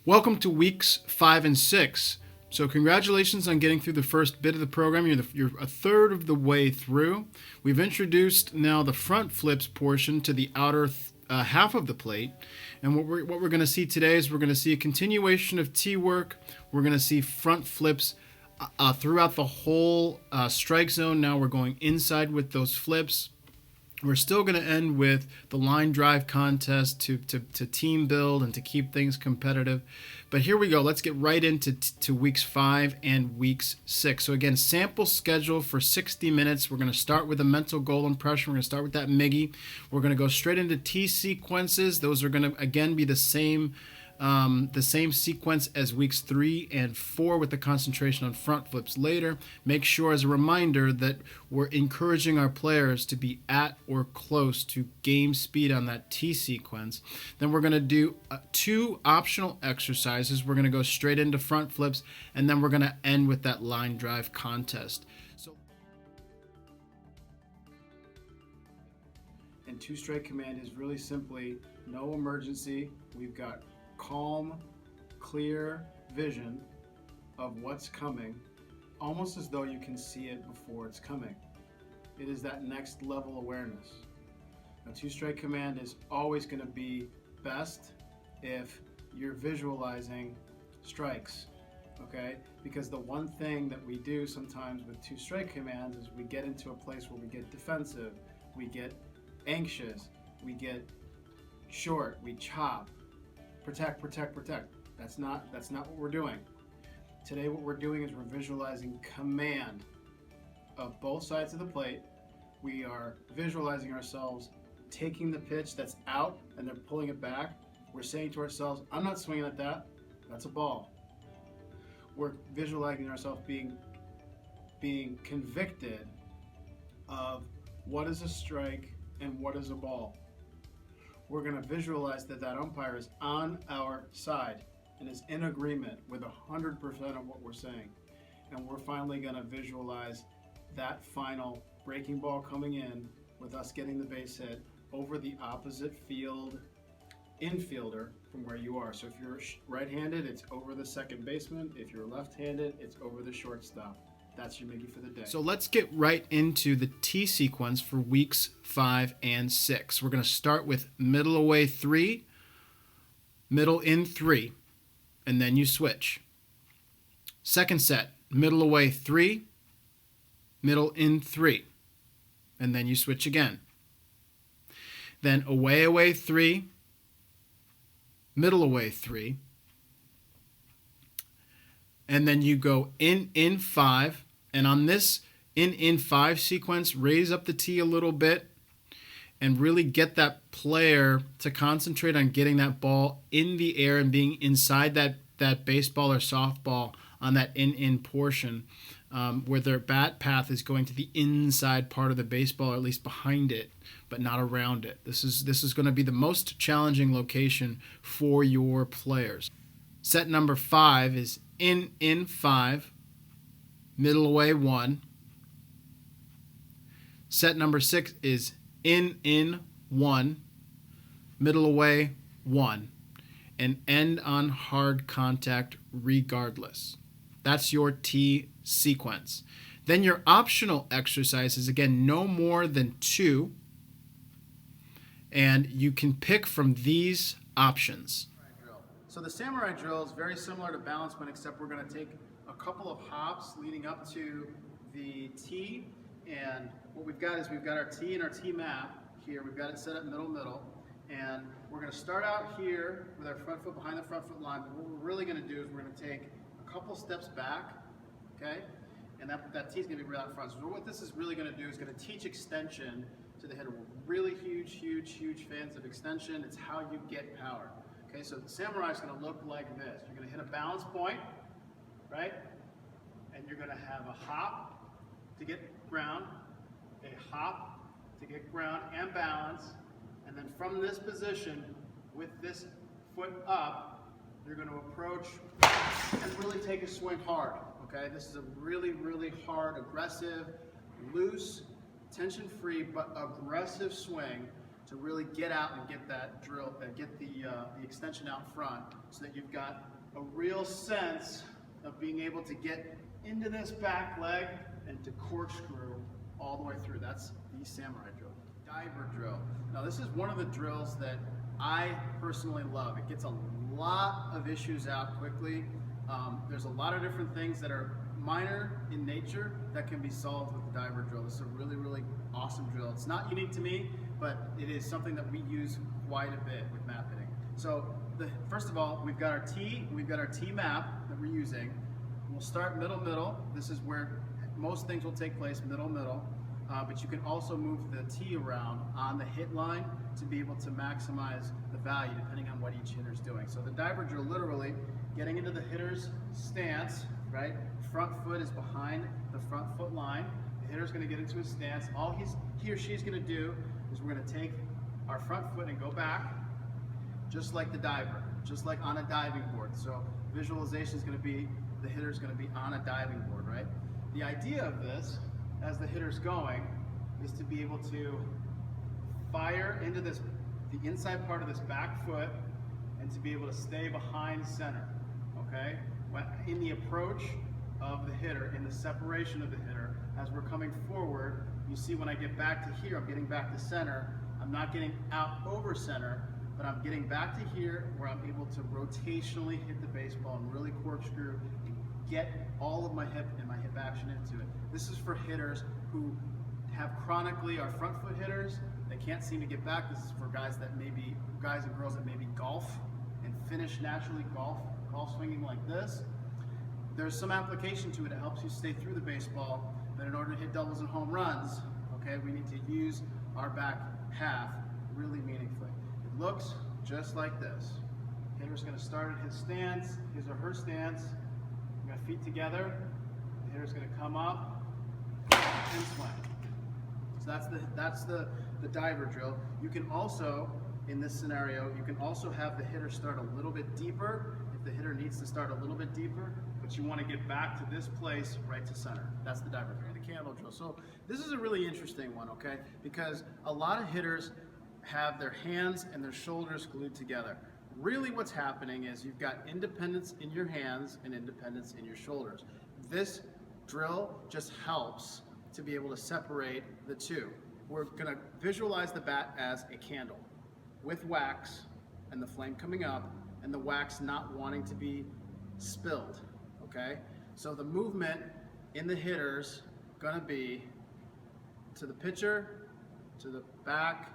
Welcome to weeks 5 and 6. So congratulations on getting through the first bit of the program. You're a third of the way through. We've introduced now the front flips portion to the outer half of the plate. And what we're going to see today is we're going to see a continuation of T work. We're going to see front flips throughout the whole strike zone. Now we're going inside with those flips. We're still going to end with the line drive contest to team build and to keep things competitive. But here we go. Let's get right into weeks 5 and weeks 6. So again, sample schedule for 60 minutes. We're going to start with a mental goal impression. We're going to start with that MGI. We're going to go straight into T sequences. Those are going to, again, be the same sequence as weeks 3 and 4 with the concentration on front flips later. Make sure as a reminder that we're encouraging our players to be at or close to game speed on that T sequence. Then we're going to do 2 optional exercises. We're going to go straight into front flips, and then we're going to end with that line drive contest. And 2-strike command is really simply no emergency. We've got calm, clear vision of what's coming, almost as though you can see it before it's coming. It is that next level awareness. A 2-strike command is always going to be best if you're visualizing strikes, okay? Because the one thing that we do sometimes with 2-strike commands is we get into a place where we get defensive, we get anxious, we get short, we chop. Protect, protect, protect. That's not what we're doing. Today what we're doing is we're visualizing command of both sides of the plate. We are visualizing ourselves taking the pitch that's out and they're pulling it back. We're saying to ourselves, I'm not swinging at that. That's a ball. We're visualizing ourselves being convicted of what is a strike and what is a ball. We're going to visualize that umpire is on our side and is in agreement with 100% of what we're saying. And we're finally going to visualize that final breaking ball coming in with us getting the base hit over the opposite field infielder from where you are. So if you're right-handed, it's over the second baseman. If you're left-handed, it's over the shortstop. That's your MGI for the day. So let's get right into the T sequence for weeks 5 and 6. We're going to start with middle away 3, middle in 3, and then you switch. Second set, middle away 3, middle in 3, and then you switch again. Then away 3, middle away 3, and then you go in 5, and on this in 5 sequence, raise up the T a little bit and really get that player to concentrate on getting that ball in the air and being inside that baseball or softball on that in portion, where their bat path is going to the inside part of the baseball, or at least behind it, but not around it. This is going to be the most challenging location for your players. Set number 5 is in 5, middle away 1. Set number 6 is in 1, middle away 1, and end on hard contact regardless. That's your T sequence. Then your optional exercises, again, no more than 2, and you can pick from these options. So the samurai drill is very similar to balance point, except we're going to take a couple of hops leading up to the T, and what we've got is we've got our T and our T map here. We've got it set up middle, and we're going to start out here with our front foot behind the front foot line, but what we're really going to do is we're going to take a couple steps back, okay, and that T is going to be right out front. So what this is really going to do is going to teach extension to the hitter. We're really huge fans of extension. It's how you get power. Okay, so the samurai is going to look like this. You're going to hit a balance point, right? And you're going to have a hop to get ground, a hop to get ground and balance, and then from this position, with this foot up, you're going to approach and really take a swing hard. Okay, this is a really hard, aggressive, loose, tension-free, but aggressive swing to really get out and get that drill, get the extension out front, so that you've got a real sense of being able to get into this back leg and to corkscrew all the way through. That's the samurai drill. Diver drill. Now this is one of the drills that I personally love. It gets a lot of issues out quickly. There's a lot of different things that are minor in nature that can be solved with the diver drill. This is a really, really awesome drill. It's not unique to me, but it is something that we use quite a bit with map hitting. So first of all, we've got our T map that we're using. We'll start middle. This is where most things will take place, middle. But you can also move the T around on the hit line to be able to maximize the value depending on what each hitter is doing. So the diver drill, literally getting into the hitter's stance, right? Front foot is behind the front foot line. The hitter's going to get into his stance. All he or she's going to do is we're going to take our front foot and go back, just like the diver, just like on a diving board. So visualization is going to be the hitter's going to be on a diving board, right? The idea of this, as the hitter's going, is to be able to fire into the inside part of this back foot and to be able to stay behind center, okay? In the approach of the hitter, in the separation of the hitter, as we're coming forward, you see when I get back to here, I'm getting back to center. I'm not getting out over center, but I'm getting back to here where I'm able to rotationally hit the baseball and really corkscrew and get all of my hip and my hip action into it. This is for hitters who have chronically, our front foot hitters, they can't seem to get back. This is for guys and girls that maybe golf and finish naturally golf swinging like this. There's some application to it. It helps you stay through the baseball, but in order to hit doubles and home runs, okay, we need to use our back half really meaningfully. It looks just like this. Hitter's going to start at his stance, his or her stance. We got feet together. The hitter's going to come up and swing. So that's the diver drill. You can also, in this scenario, you can also have the hitter start a little bit deeper if the hitter needs to start a little bit deeper, but you want to get back to this place right to center. That's the diver drill, the candle drill. So this is a really interesting one, okay? Because a lot of hitters have their hands and their shoulders glued together. Really what's happening is you've got independence in your hands and independence in your shoulders. This drill just helps to be able to separate the two. We're gonna visualize the bat as a candle with wax and the flame coming up and the wax not wanting to be spilled, okay? So the movement in the hitter's gonna be to the pitcher, to the back,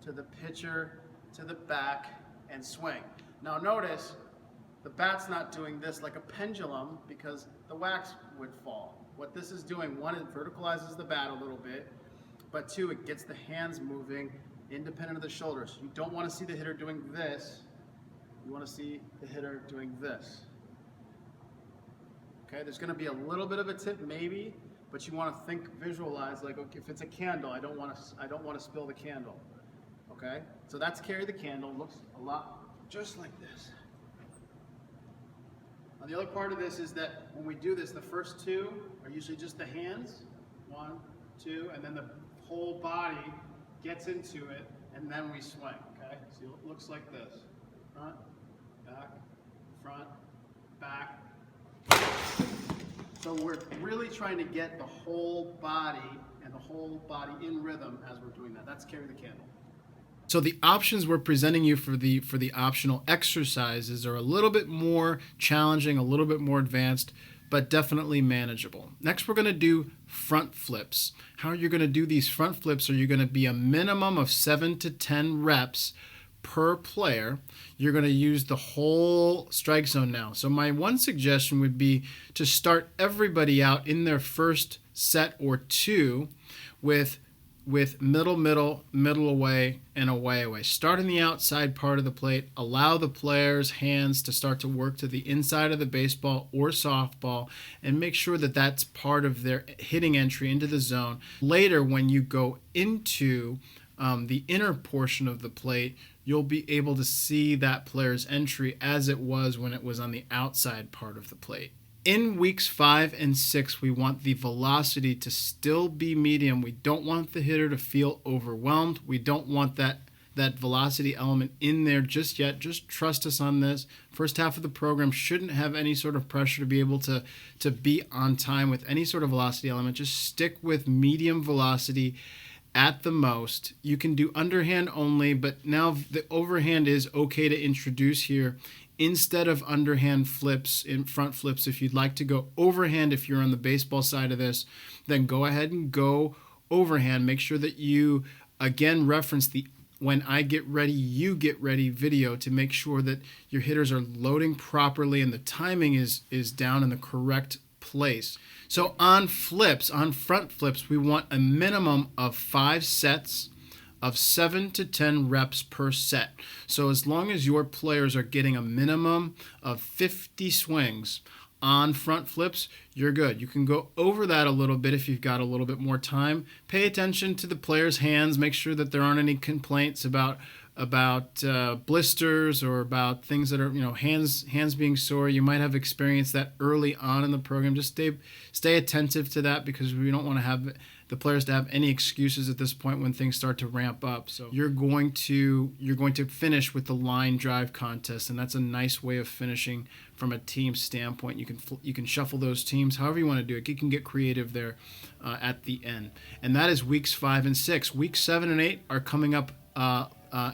to the pitcher, to the back, and swing. Now notice, the bat's not doing this like a pendulum because the wax would fall. What this is doing, one, it verticalizes the bat a little bit, but two, it gets the hands moving independent of the shoulders. You don't want to see the hitter doing this. You want to see the hitter doing this. Okay, there's going to be a little bit of a tip maybe, but you want to visualize like, okay, if it's a candle, I don't want to spill the candle. Okay, so that's carry the candle. Looks a lot just like this. Now the other part of this is that when we do this, the first two are usually just the hands, 1, 2, and then the whole body gets into it, and then we swing. Okay, so it looks like this: front, back. So we're really trying to get the whole body and the whole body in rhythm as we're doing that. That's carry the candle. So the options we're presenting you for the optional exercises are a little bit more challenging, a little bit more advanced, but definitely manageable. Next, we're going to do front flips. How you're going to do these front flips are you're going to be a minimum of 7 to 10 reps per player. You're going to use the whole strike zone now. So my one suggestion would be to start everybody out in their first set or two with middle away, and away. Start in the outside part of the plate. Allow the players' hands to start to work to the inside of the baseball or softball, and make sure that that's part of their hitting entry into the zone. Later, when you go into the inner portion of the plate, you'll be able to see that player's entry as it was when it was on the outside part of the plate. In weeks 5 and 6, we want the velocity to still be medium. We don't want the hitter to feel overwhelmed. We don't want that velocity element in there just yet. Just trust us on this. First half of the program shouldn't have any sort of pressure to be able to be on time with any sort of velocity element. Just stick with medium velocity at the most. You can do underhand only, but now the overhand is okay to introduce here instead of underhand flips in front flips. If you'd like to go overhand, if you're on the baseball side of this, then go ahead and go overhand. Make sure that you again reference the "when I get ready, you get ready" video to make sure that your hitters are loading properly and the timing is down in the correct place. So on flips, on front flips, we want a minimum of 5 sets of 7 to 10 reps per set. So as long as your players are getting a minimum of 50 swings on front flips, you're good. You can go over that a little bit if you've got a little bit more time. Pay attention to the players' hands. Make sure that there aren't any complaints about blisters or about things that are, hands being sore. You might have experienced that early on in the program. Just stay attentive to that, because we don't want to have the players to have any excuses at this point when things start to ramp up. So you're going to finish with the line drive contest, and that's a nice way of finishing from a team standpoint. You can shuffle those teams however you want to do it. You can get creative there at the end, and that is weeks 5 and 6. Weeks 7 and 8 are coming up.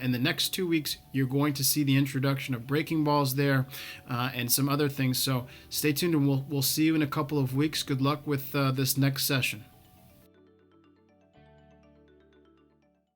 In the next 2 weeks, you're going to see the introduction of breaking balls there and some other things. So stay tuned, and we'll see you in a couple of weeks. Good luck with this next session.